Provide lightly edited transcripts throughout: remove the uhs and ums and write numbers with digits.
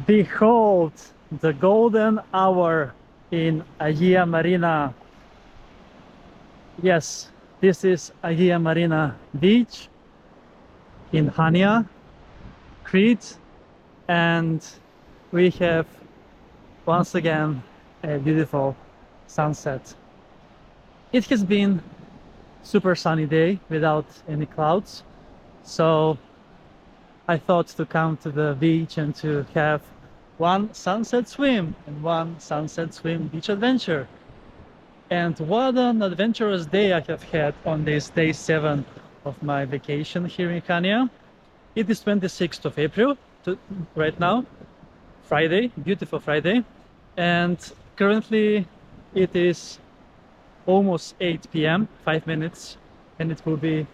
Behold the golden hour in Agia Marina. Yes, this is Agia Marina Beach in Hania, Crete, and we have once again a beautiful sunset. It has been super sunny day without any clouds, so I thought to come to the beach and to have one sunset swim and one sunset swim beach adventure. And what an adventurous day I have had on this day 7 of my vacation here in Hania. It is 26th of April right now, Friday, beautiful Friday, and currently it is almost 8 p.m, 5 minutes, and it will be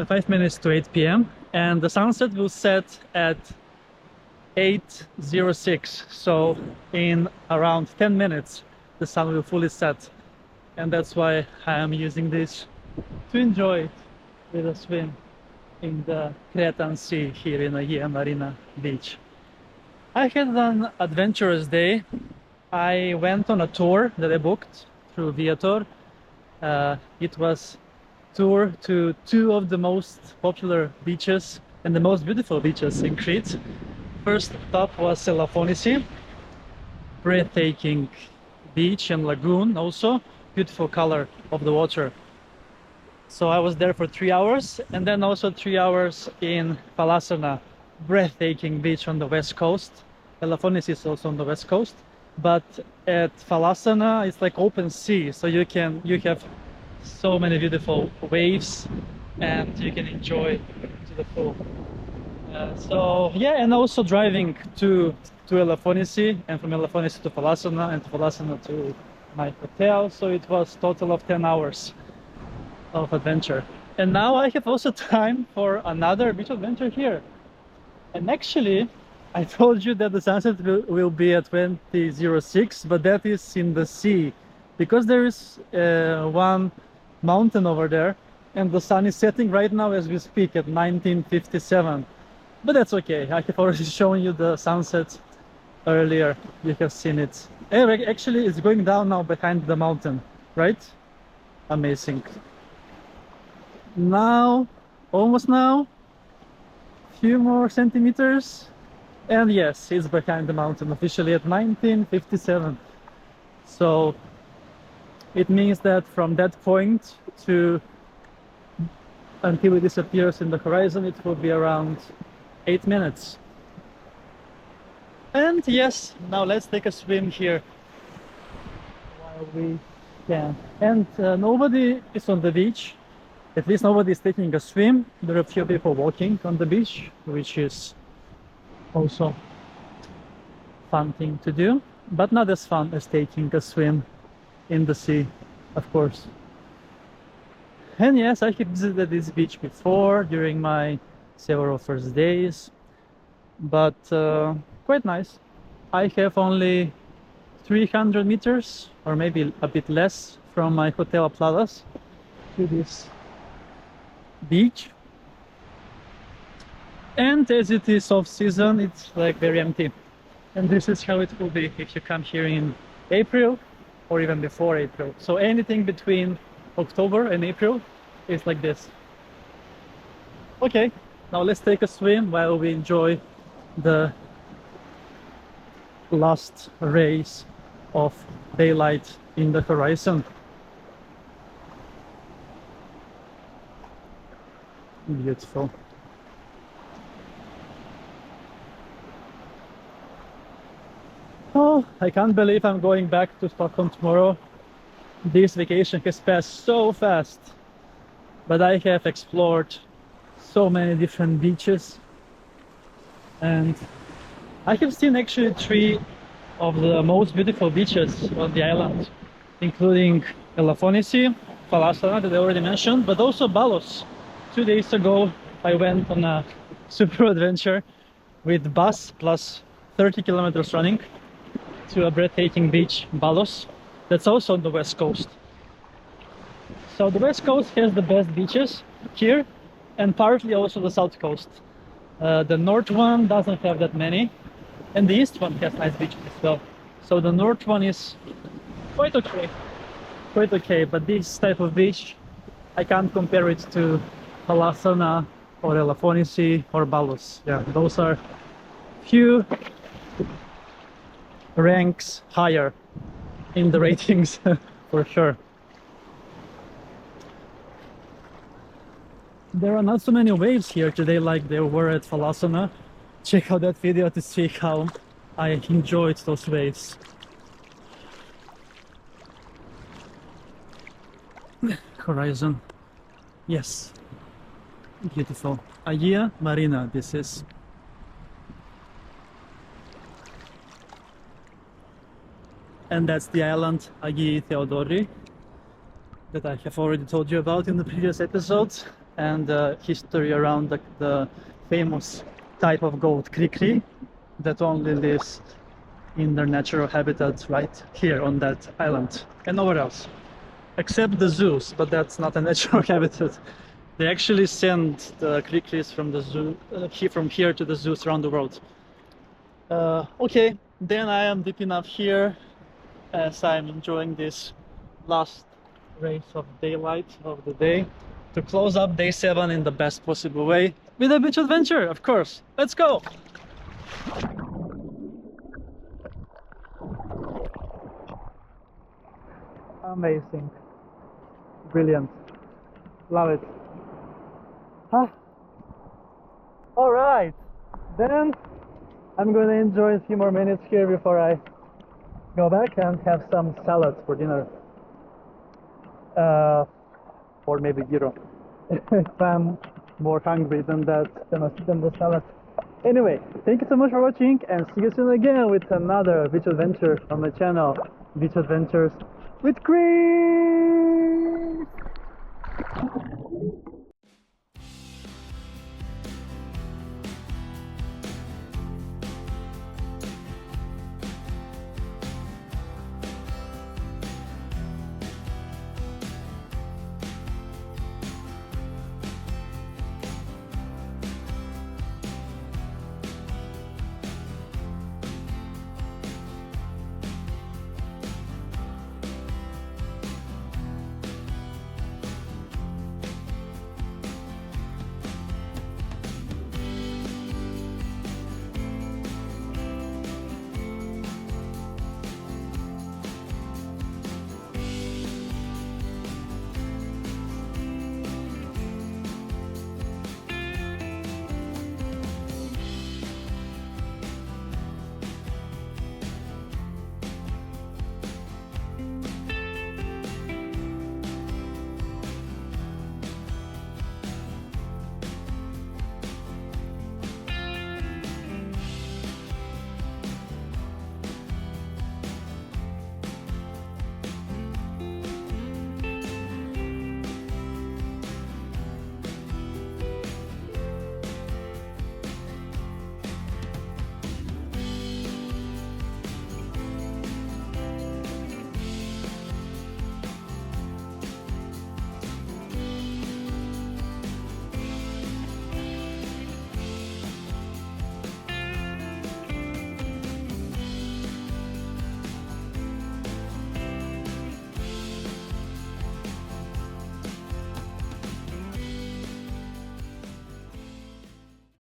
5 minutes to 8 p.m, and the sunset will set at 8:06, so in around 10 minutes the sun will fully set, and that's why I am using this to enjoy it with a swim in the Cretan Sea here in Agia Marina Beach. I had an adventurous day. I went on a tour that I booked through Viator. It was tour to two of the most popular beaches and the most beautiful beaches in Crete. First stop was Elafonissi, breathtaking beach and lagoon, also beautiful color of the water. So I was there for 3 hours, and then also 3 hours in Falasarna, breathtaking beach on the west coast. Elafonissi is also on the west coast, but at Falasarna it's like open sea, so you have so many beautiful waves and you can enjoy to the full. So yeah, and also driving to Elafonissi, and from Elafonissi to Falasarna, and to Falasarna to my hotel, so it was total of 10 hours of adventure. And now I have also time for another beach adventure here. And actually I told you that the sunset will be at 20:06, but that is in the sea, because there is one mountain over there and the sun is setting right now as we speak at 19:57. But that's okay, I have already shown you the sunset earlier, you have seen it. Actually it's going down now behind the mountain, right? Amazing. Now, almost now, few more centimeters, and yes, it's behind the mountain officially at 19:57. So it means that from that point to until it disappears in the horizon, it will be around 8 minutes. And yes, now let's take a swim here while we can. And nobody is on the beach. At least nobody is taking a swim. There are a few people walking on the beach, which is also fun thing to do, but not as fun as taking a swim in the sea, of course. And yes, I have visited this beach before during my several first days, but quite nice. I have only 300 meters, or maybe a bit less, from my hotel Pladas to this beach, and as it is off season, it's like very empty. And this is how it will be if you come here in April or even before April. So anything between October and April is like this. Okay, now let's take a swim while we enjoy the last rays of daylight in the horizon. Beautiful. Oh, I can't believe I'm going back to Stockholm tomorrow. This vacation has passed so fast, but I have explored so many different beaches, and I have seen actually 3 of the most beautiful beaches on the island, including Elafonissi, Falasarna that I already mentioned, but also Balos. 2 days ago I went on a super adventure with bus plus 30 kilometers running to a breathtaking beach, Balos, that's also on the west coast. So the west coast has the best beaches here, and partly also the south coast. The north one doesn't have that many, and the east one has nice beaches as well. So the north one is quite okay, quite okay. But this type of beach, I can't compare it to Falasarna or Elafonissi or Balus. Yeah, those are few ranks higher in the ratings for sure. There are not so many waves here today like there were at Falasarna. Check out that video to see how I enjoyed those waves. Horizon. Yes. Beautiful. Agia Marina, this is. And that's the island Agia Theodori that I have already told you about in the previous episodes, and history around the famous type of goat Crete that only lives in their natural habitat right here on that island and nowhere else except the zoos, but that's not a natural habitat. They actually send the Cretes from the zoo from here to the zoos around the world. Okay, then I am deep enough here as I'm enjoying this last rays of daylight of the day to close up day 7 in the best possible way with a beach adventure, of course. Let's go! Amazing. Brilliant. Love it. Ah. Alright, then I'm gonna enjoy a few more minutes here before I go back and have some salad for dinner. Or maybe gyro if I'm more hungry than that, than the salad. Anyway, thank you so much for watching, and see you soon again with another beach adventure on my channel, Beach Adventures with Chris.